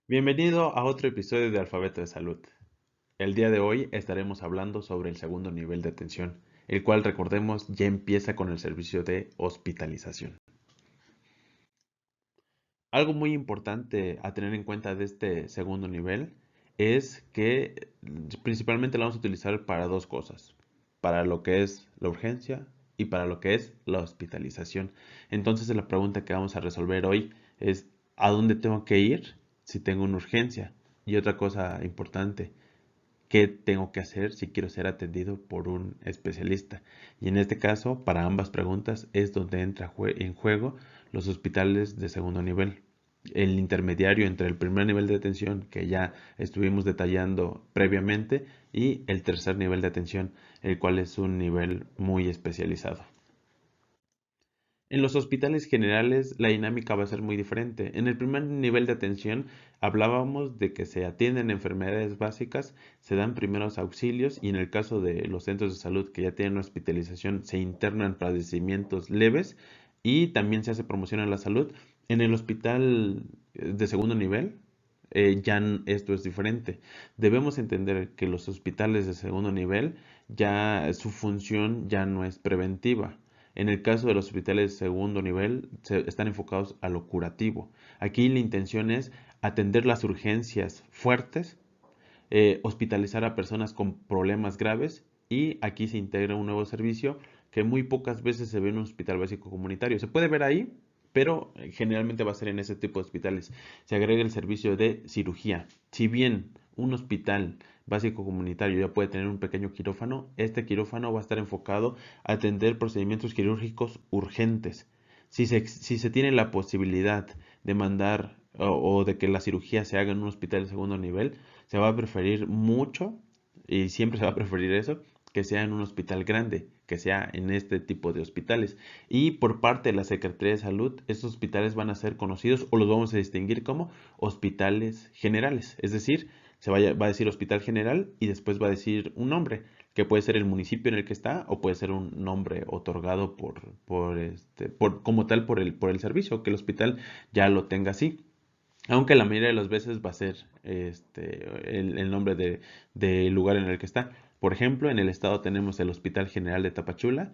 Bienvenido a otro episodio de Alfabeto de Salud. El día de hoy estaremos hablando sobre el segundo nivel de atención, el cual recordemos ya empieza con el servicio de hospitalización. Algo muy importante a tener en cuenta de este segundo nivel es que principalmente lo vamos a utilizar para dos cosas, para lo que es la urgencia y para lo que es la hospitalización. Entonces la pregunta que vamos a resolver hoy es ¿a dónde tengo que ir si tengo una urgencia? Y otra cosa importante, ¿qué tengo que hacer si quiero ser atendido por un especialista? Y en este caso, para ambas preguntas es donde entra en juego los hospitales de segundo nivel. El intermediario entre el primer nivel de atención que ya estuvimos detallando previamente y el tercer nivel de atención, el cual es un nivel muy especializado. En los hospitales generales la dinámica va a ser muy diferente. En el primer nivel de atención hablábamos de que se atienden enfermedades básicas, se dan primeros auxilios y en el caso de los centros de salud que ya tienen hospitalización se internan padecimientos leves y también se hace promoción a la salud. En el hospital de segundo nivel esto es diferente. Debemos entender que los hospitales de segundo nivel ya su función ya no es preventiva. En el caso de los hospitales de segundo nivel, están enfocados a lo curativo. Aquí la intención es atender las urgencias fuertes, hospitalizar a personas con problemas graves y aquí se integra un nuevo servicio que muy pocas veces se ve en un hospital básico comunitario. Se puede ver ahí, pero generalmente va a ser en ese tipo de hospitales. Se agrega el servicio de cirugía. Si bien un hospital básico comunitario ya puede tener un pequeño quirófano, este quirófano va a estar enfocado a atender procedimientos quirúrgicos urgentes. Si se tiene la posibilidad de mandar o de que la cirugía se haga en un hospital de segundo nivel, se va a preferir mucho, y siempre se va a preferir eso, que sea en un hospital grande, que sea en este tipo de hospitales. Y por parte de la Secretaría de Salud, estos hospitales van a ser conocidos o los vamos a distinguir como hospitales generales. Es decir, va a decir hospital general y después va a decir un nombre, que puede ser el municipio en el que está o puede ser un nombre otorgado como tal por el servicio, que el hospital ya lo tenga así. Aunque la mayoría de las veces va a ser el nombre del lugar en el que está. Por ejemplo, en el estado tenemos el Hospital General de Tapachula,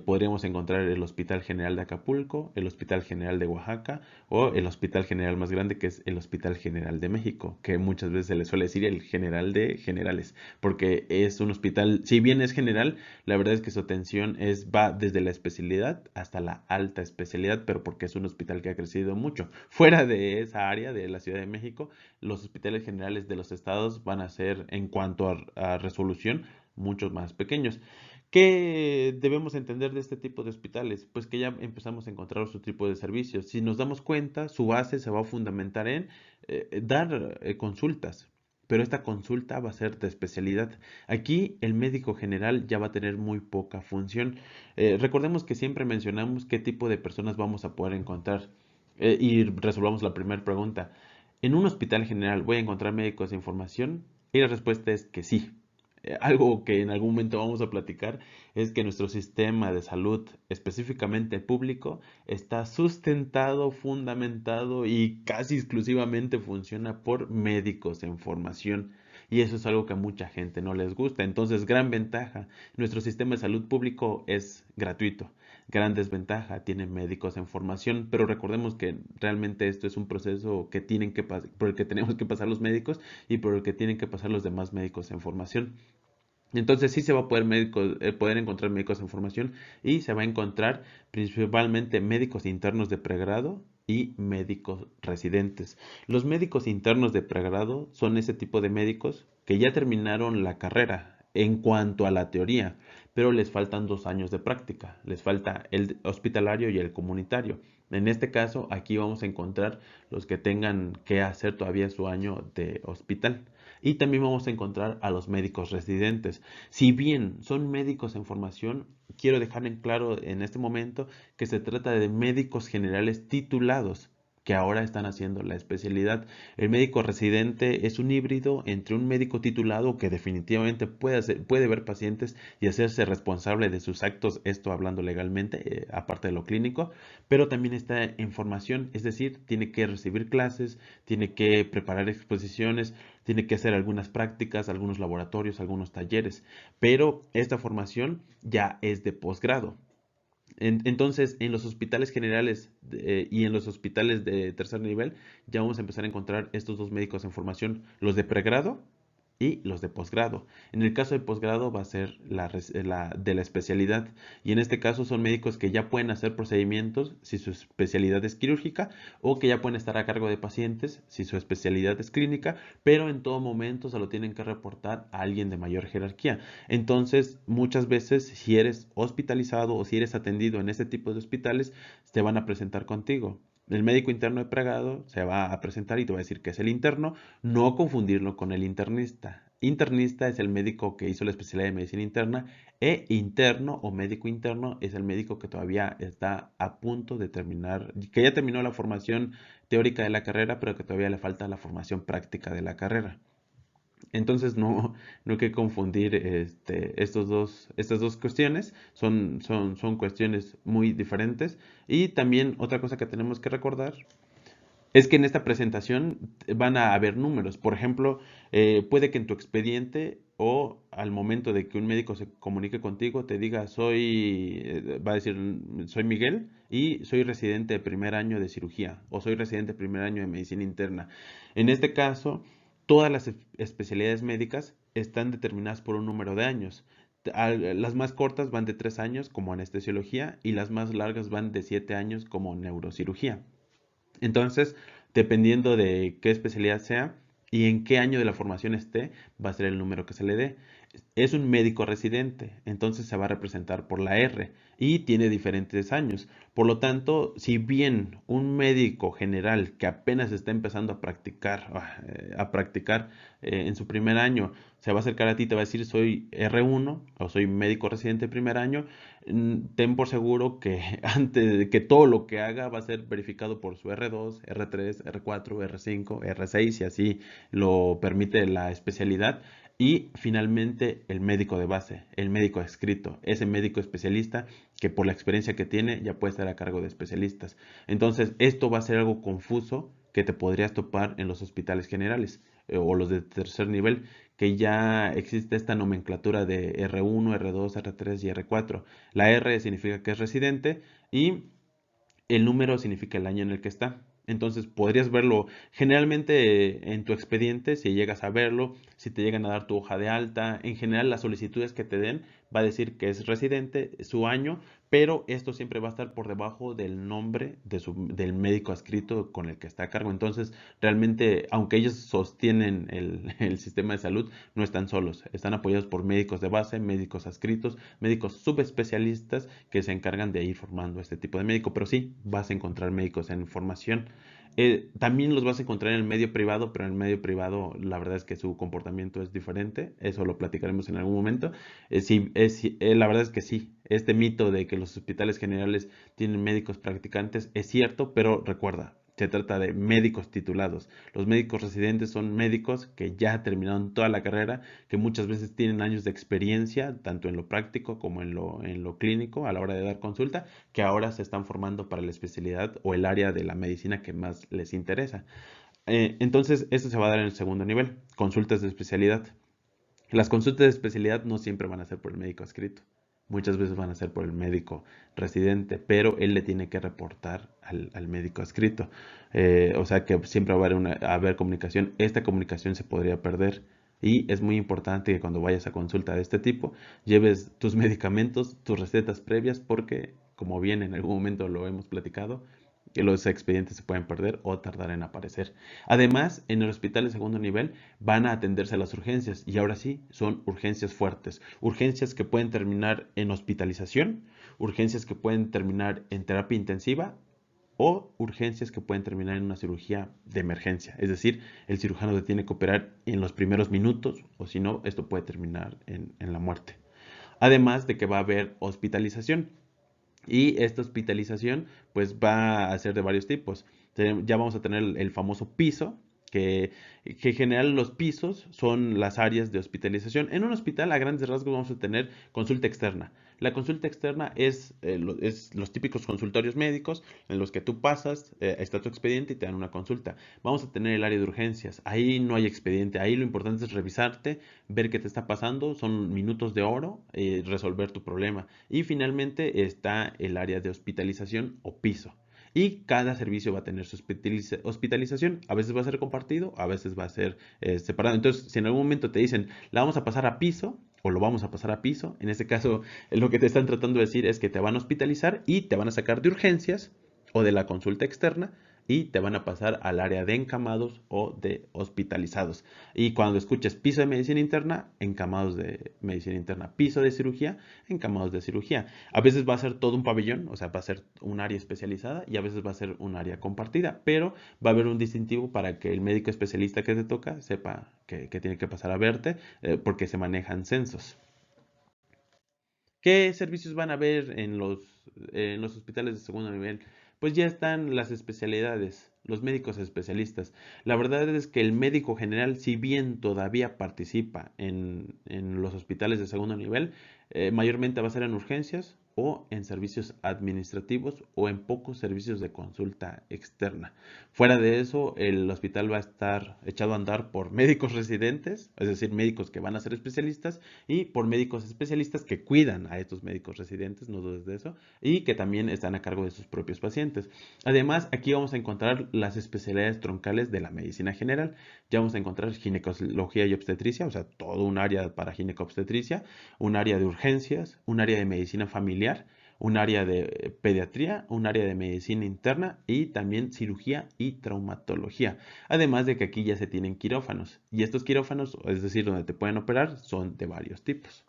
podríamos encontrar el Hospital General de Acapulco, el Hospital General de Oaxaca o el Hospital General más grande que es el Hospital General de México, que muchas veces se le suele decir el General de Generales, porque es un hospital, si bien es general, la verdad es que su atención va desde la especialidad hasta la alta especialidad, pero porque es un hospital que ha crecido mucho. Fuera de esa área de la Ciudad de México, los hospitales generales de los estados van a ser, en cuanto a resolución, muchos más pequeños. ¿Qué debemos entender de este tipo de hospitales? Pues que ya empezamos a encontrar otro tipo de servicios. Si nos damos cuenta, su base se va a fundamentar en dar consultas, pero esta consulta va a ser de especialidad. Aquí el médico general ya va a tener muy poca función. Recordemos que siempre mencionamos qué tipo de personas vamos a poder encontrar. Y resolvamos la primera pregunta. ¿En un hospital general voy a encontrar médicos de información? Y la respuesta es que sí. Algo que en algún momento vamos a platicar es que nuestro sistema de salud, específicamente público, está sustentado, fundamentado y casi exclusivamente funciona por médicos en formación. Y eso es algo que a mucha gente no les gusta. Entonces, gran ventaja, nuestro sistema de salud público es gratuito. Gran desventaja, tiene médicos en formación, pero recordemos que realmente esto es un proceso por el que tenemos que pasar los médicos y por el que tienen que pasar los demás médicos en formación. Entonces sí se va a poder encontrar médicos en formación y se va a encontrar principalmente médicos internos de pregrado y médicos residentes. Los médicos internos de pregrado son ese tipo de médicos que ya terminaron la carrera en cuanto a la teoría, pero les faltan 2 años de práctica. Les falta el hospitalario y el comunitario. En este caso, aquí vamos a encontrar los que tengan que hacer todavía su año de hospital. Y también vamos a encontrar a los médicos residentes. Si bien son médicos en formación, quiero dejar en claro en este momento que se trata de médicos generales titulados que ahora están haciendo la especialidad. El médico residente es un híbrido entre un médico titulado que definitivamente puede ver pacientes y hacerse responsable de sus actos, esto hablando legalmente, aparte de lo clínico, pero también está en formación, es decir, tiene que recibir clases, tiene que preparar exposiciones, tiene que hacer algunas prácticas, algunos laboratorios, algunos talleres, pero esta formación ya es de posgrado. Entonces, en los hospitales generales y en los hospitales de tercer nivel, ya vamos a empezar a encontrar estos dos médicos en formación, los de pregrado y los de posgrado. En el caso de posgrado va a ser de la especialidad y en este caso son médicos que ya pueden hacer procedimientos si su especialidad es quirúrgica o que ya pueden estar a cargo de pacientes si su especialidad es clínica, pero en todo momento se lo tienen que reportar a alguien de mayor jerarquía. Entonces, muchas veces si eres hospitalizado o si eres atendido en este tipo de hospitales, te van a presentar contigo. El médico interno de pregrado se va a presentar y te va a decir que es el interno, no confundirlo con el internista. Internista es el médico que hizo la especialidad de medicina interna e interno o médico interno es el médico que todavía está a punto de terminar, que ya terminó la formación teórica de la carrera, pero que todavía le falta la formación práctica de la carrera. Entonces no hay que confundir estas dos cuestiones, son cuestiones muy diferentes. Y también otra cosa que tenemos que recordar es que en esta presentación van a haber números. Por ejemplo, puede que en tu expediente o al momento de que un médico se comunique contigo te diga, va a decir, soy Miguel y soy residente de primer año de cirugía o soy residente de primer año de medicina interna. En este caso, todas las especialidades médicas están determinadas por un número de años. Las más cortas van de 3 años como anestesiología y las más largas van de 7 años como neurocirugía. Entonces, dependiendo de qué especialidad sea y en qué año de la formación esté, va a ser el número que se le dé. Es un médico residente, entonces se va a representar por la R y tiene diferentes años. Por lo tanto, si bien un médico general que apenas está empezando a practicar en su primer año, se va a acercar a ti y te va a decir soy R1 o soy médico residente de primer año, ten por seguro que antes de que todo lo que haga va a ser verificado por su R2, R3, R4, R5, R6 y así lo permite la especialidad. Y finalmente el médico de base, el médico adscrito, ese médico especialista que por la experiencia que tiene ya puede estar a cargo de especialistas. Entonces esto va a ser algo confuso que te podrías topar en los hospitales generales o los de tercer nivel, que ya existe esta nomenclatura de R1, R2, R3 y R4. La R significa que es residente y el número significa el año en el que está. Entonces podrías verlo generalmente en tu expediente, si llegas a verlo, si te llegan a dar tu hoja de alta, en general las solicitudes que te den va a decir que es residente, su año, pero esto siempre va a estar por debajo del nombre del médico adscrito con el que está a cargo. Entonces realmente, aunque ellos sostienen el sistema de salud, no están solos, están apoyados por médicos de base, médicos adscritos, médicos subespecialistas que se encargan de ir formando este tipo de médico, pero sí, vas a encontrar médicos en formación. También los vas a encontrar en el medio privado, pero en el medio privado la verdad es que su comportamiento es diferente, eso lo platicaremos en algún momento. Sí, la verdad es que sí, este mito de que los hospitales generales tienen médicos practicantes es cierto, pero recuerda, se trata de médicos titulados. Los médicos residentes son médicos que ya terminaron toda la carrera, que muchas veces tienen años de experiencia, tanto en lo práctico como en lo clínico a la hora de dar consulta, que ahora se están formando para la especialidad o el área de la medicina que más les interesa. Entonces, esto se va a dar en el segundo nivel, consultas de especialidad. Las consultas de especialidad no siempre van a ser por el médico adscrito. Muchas veces van a ser por el médico residente, pero él le tiene que reportar al médico adscrito. O sea que siempre va a haber comunicación. Esta comunicación se podría perder y es muy importante que cuando vayas a consulta de este tipo lleves tus medicamentos, tus recetas previas, porque como bien en algún momento lo hemos platicado, que los expedientes se pueden perder o tardar en aparecer. Además, en el hospital de segundo nivel van a atenderse a las urgencias y ahora sí, son urgencias fuertes, urgencias que pueden terminar en hospitalización, urgencias que pueden terminar en terapia intensiva o urgencias que pueden terminar en una cirugía de emergencia. Es decir, el cirujano te tiene que operar en los primeros minutos o si no, esto puede terminar en la muerte. Además de que va a haber hospitalización. Y esta hospitalización pues va a ser de varios tipos. Ya vamos a tener el famoso piso, que, que en general los pisos son las áreas de hospitalización. En un hospital, a grandes rasgos, vamos a tener consulta externa. La consulta externa es los típicos consultorios médicos en los que tú pasas, está tu expediente y te dan una consulta. Vamos a tener el área de urgencias. Ahí no hay expediente. Ahí lo importante es revisarte, ver qué te está pasando. Son minutos de oro, resolver tu problema. Y finalmente está el área de hospitalización o piso. Y cada servicio va a tener su hospitalización. A veces va a ser compartido, a veces va a ser separado. Entonces, si en algún momento te dicen, la vamos a pasar a piso o lo vamos a pasar a piso, en este caso lo que te están tratando de decir es que te van a hospitalizar y te van a sacar de urgencias o de la consulta externa y te van a pasar al área de encamados o de hospitalizados. Y cuando escuches piso de medicina interna, encamados de medicina interna, piso de cirugía, encamados de cirugía. A veces va a ser todo un pabellón, o sea, va a ser un área especializada y a veces va a ser un área compartida, pero va a haber un distintivo para que el médico especialista que te toca sepa que tiene que pasar a verte porque se manejan censos. ¿Qué servicios van a haber en los hospitales de segundo nivel? Pues ya están las especialidades, los médicos especialistas. La verdad es que el médico general, si bien todavía participa en los hospitales de segundo nivel, mayormente va a ser en urgencias o en servicios administrativos o en pocos servicios de consulta externa. Fuera de eso, el hospital va a estar echado a andar por médicos residentes, es decir, médicos que van a ser especialistas y por médicos especialistas que cuidan a estos médicos residentes, no dudes de eso, y que también están a cargo de sus propios pacientes. Además, aquí vamos a encontrar las especialidades troncales de la medicina general. Ya vamos a encontrar ginecología y obstetricia, o sea, todo un área para ginecobstetricia, un área de urgencias, un área de medicina familiar, un área de pediatría, un área de medicina interna y también cirugía y traumatología. Además de que aquí ya se tienen quirófanos y estos quirófanos, es decir, donde te pueden operar, son de varios tipos.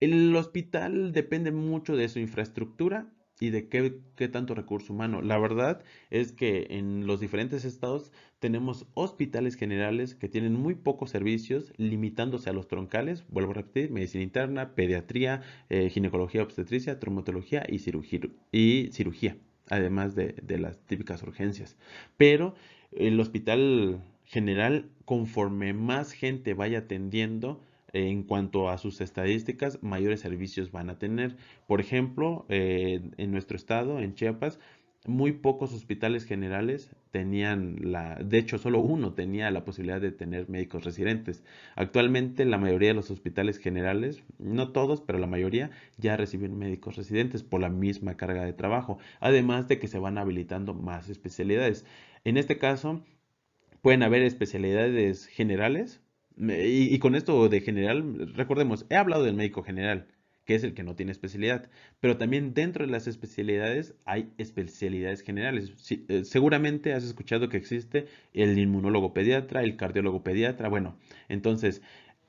El hospital depende mucho de su infraestructura y de qué tanto recurso humano. La verdad es que en los diferentes estados tenemos hospitales generales que tienen muy pocos servicios, limitándose a los troncales, vuelvo a repetir, medicina interna, pediatría, ginecología, obstetricia, traumatología y cirugía, además de las típicas urgencias. Pero el hospital general, conforme más gente vaya atendiendo, en cuanto a sus estadísticas, mayores servicios van a tener. Por ejemplo, en nuestro estado, en Chiapas, muy pocos hospitales generales tenían de hecho solo uno tenía la posibilidad de tener médicos residentes. Actualmente la mayoría de los hospitales generales, no todos, pero la mayoría ya reciben médicos residentes por la misma carga de trabajo, además de que se van habilitando más especialidades. En este caso, pueden haber especialidades generales. Y con esto de general, recordemos, he hablado del médico general, que es el que no tiene especialidad, pero también dentro de las especialidades hay especialidades generales. Sí, seguramente has escuchado que existe el inmunólogo pediatra, el cardiólogo pediatra. Bueno, entonces,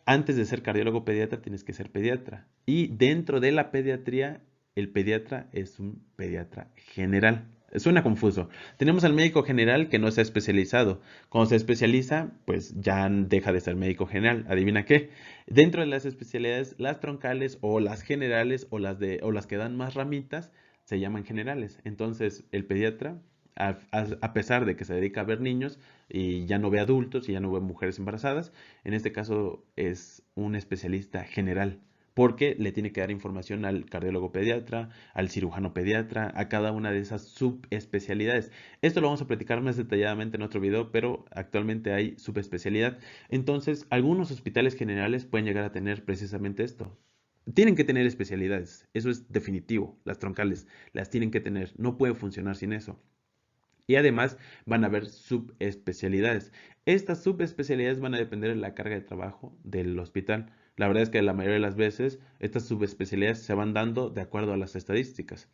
antes de ser cardiólogo pediatra tienes que ser pediatra. Y dentro de la pediatría, el pediatra es un pediatra general. Suena confuso. Tenemos al médico general que no se ha especializado. Cuando se especializa, pues ya deja de ser médico general. ¿Adivina qué? Dentro de las especialidades, las troncales o las generales o las que dan más ramitas se llaman generales. Entonces, el pediatra, a pesar de que se dedica a ver niños y ya no ve adultos y ya no ve mujeres embarazadas, en este caso es un especialista general porque le tiene que dar información al cardiólogo pediatra, al cirujano pediatra, a cada una de esas subespecialidades. Esto lo vamos a platicar más detalladamente en otro video, pero actualmente hay subespecialidad. Entonces, algunos hospitales generales pueden llegar a tener precisamente esto. Tienen que tener especialidades, eso es definitivo. Las troncales las tienen que tener, no puede funcionar sin eso. Y además van a haber subespecialidades. Estas subespecialidades van a depender de la carga de trabajo del hospital. La verdad es que la mayoría de las veces estas subespecialidades se van dando de acuerdo a las estadísticas.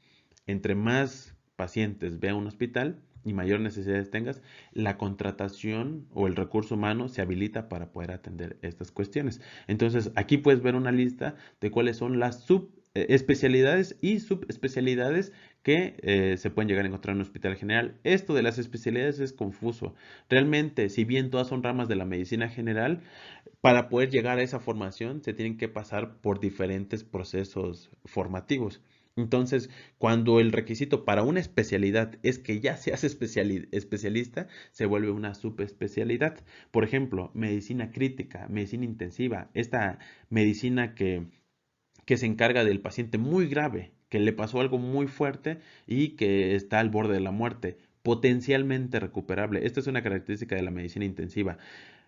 Entre más pacientes vea un hospital y mayor necesidades tengas, la contratación o el recurso humano se habilita para poder atender estas cuestiones. Entonces, aquí puedes ver una lista de cuáles son las subespecialidades y subespecialidades que se pueden llegar a encontrar en un hospital general. Esto de las especialidades es confuso. Realmente, si bien todas son ramas de la medicina general, para poder llegar a esa formación se tienen que pasar por diferentes procesos formativos. Entonces, cuando el requisito para una especialidad es que ya seas especialista, se vuelve una subespecialidad. Por ejemplo, medicina crítica, medicina intensiva, esta medicina que se encarga del paciente muy grave, que le pasó algo muy fuerte y que está al borde de la muerte, potencialmente recuperable. Esta es una característica de la medicina intensiva.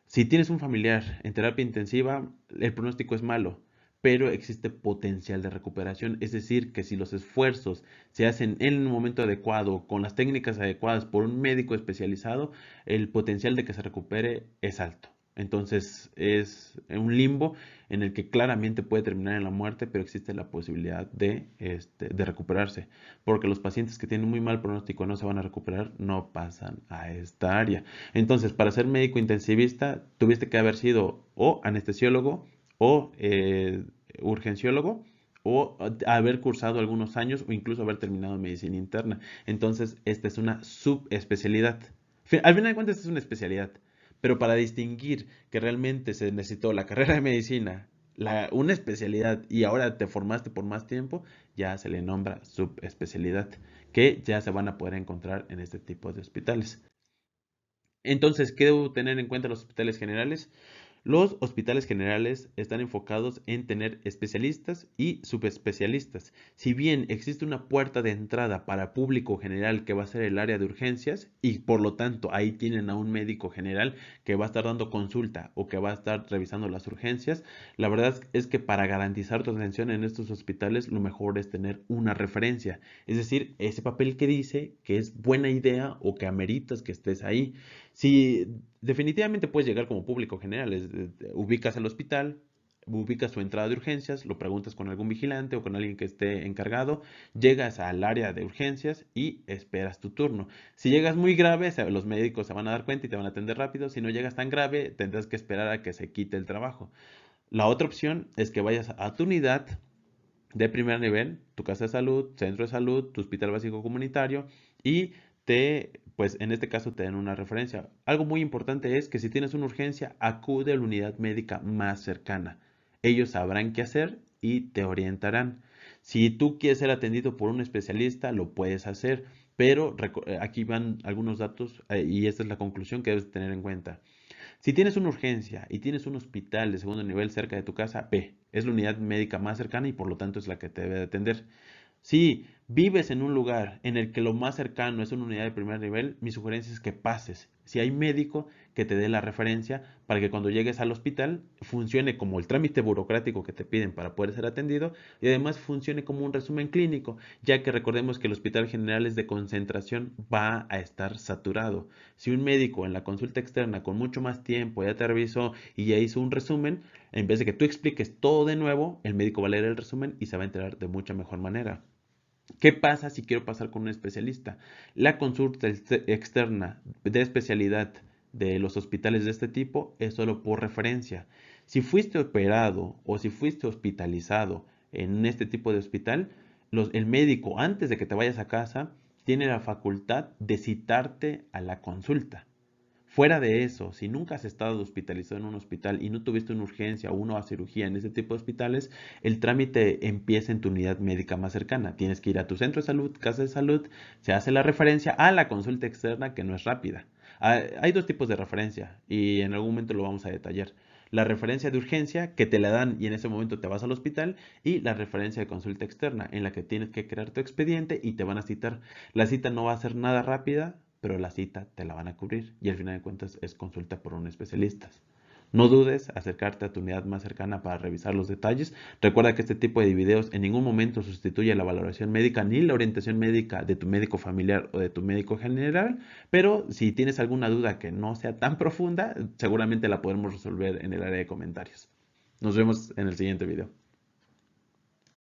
Si tienes un familiar en terapia intensiva, el pronóstico es malo, pero existe potencial de recuperación. Es decir, que si los esfuerzos se hacen en el momento adecuado, con las técnicas adecuadas por un médico especializado, el potencial de que se recupere es alto. Entonces es un limbo en el que claramente puede terminar en la muerte, pero existe la posibilidad de recuperarse. Porque los pacientes que tienen muy mal pronóstico no se van a recuperar, no pasan a esta área. Entonces, para ser médico intensivista, tuviste que haber sido o anestesiólogo o urgenciólogo o haber cursado algunos años o incluso haber terminado medicina interna. Entonces, esta es una subespecialidad. Al final de cuentas, esta es una especialidad. Pero para distinguir que realmente se necesitó la carrera de medicina, una especialidad y ahora te formaste por más tiempo, ya se le nombra subespecialidad, que ya se van a poder encontrar en este tipo de hospitales. Entonces, ¿qué debo tener en cuenta los hospitales generales? Los hospitales generales están enfocados en tener especialistas y subespecialistas. Si bien existe una puerta de entrada para público general que va a ser el área de urgencias y por lo tanto ahí tienen a un médico general que va a estar dando consulta o que va a estar revisando las urgencias, la verdad es que para garantizar tu atención en estos hospitales lo mejor es tener una referencia. Es decir, ese papel que dice que es buena idea o que ameritas que estés ahí. Si definitivamente puedes llegar como público general, ubicas el hospital, ubicas tu entrada de urgencias, lo preguntas con algún vigilante o con alguien que esté encargado, llegas al área de urgencias y esperas tu turno. Si llegas muy grave, los médicos se van a dar cuenta y te van a atender rápido. Si no llegas tan grave, tendrás que esperar a que se quite el trabajo. La otra opción es que vayas a tu unidad de primer nivel, tu casa de salud, centro de salud, tu hospital básico comunitario y pues en este caso te dan una referencia. Algo muy importante es que si tienes una urgencia, acude a la unidad médica más cercana. Ellos sabrán qué hacer y te orientarán. Si tú quieres ser atendido por un especialista, lo puedes hacer, pero aquí van algunos datos y esta es la conclusión que debes tener en cuenta. Si tienes una urgencia y tienes un hospital de segundo nivel cerca de tu casa, ve, es la unidad médica más cercana y por lo tanto es la que te debe de atender. Si vives en un lugar en el que lo más cercano es una unidad de primer nivel, mi sugerencia es que pases. Si hay médico, que te dé la referencia para que cuando llegues al hospital funcione como el trámite burocrático que te piden para poder ser atendido y además funcione como un resumen clínico, ya que recordemos que el hospital general es de concentración, va a estar saturado. Si un médico en la consulta externa con mucho más tiempo ya te revisó y ya hizo un resumen, en vez de que tú expliques todo de nuevo, el médico va a leer el resumen y se va a enterar de mucha mejor manera. ¿Qué pasa si quiero pasar con un especialista? La consulta externa de especialidad de los hospitales de este tipo es solo por referencia. Si fuiste operado o si fuiste hospitalizado en este tipo de hospital, el médico antes de que te vayas a casa tiene la facultad de citarte a la consulta. Fuera de eso, si nunca has estado hospitalizado en un hospital y no tuviste una urgencia o una cirugía en ese tipo de hospitales, el trámite empieza en tu unidad médica más cercana. Tienes que ir a tu centro de salud, casa de salud, se hace la referencia a la consulta externa que no es rápida. Hay dos tipos de referencia y en algún momento lo vamos a detallar. La referencia de urgencia que te la dan y en ese momento te vas al hospital y la referencia de consulta externa en la que tienes que crear tu expediente y te van a citar. La cita no va a ser nada rápida, pero la cita te la van a cubrir y al final de cuentas es consulta por un especialista. No dudes acercarte a tu unidad más cercana para revisar los detalles. Recuerda que este tipo de videos en ningún momento sustituye la valoración médica ni la orientación médica de tu médico familiar o de tu médico general, pero si tienes alguna duda que no sea tan profunda, seguramente la podemos resolver en el área de comentarios. Nos vemos en el siguiente video.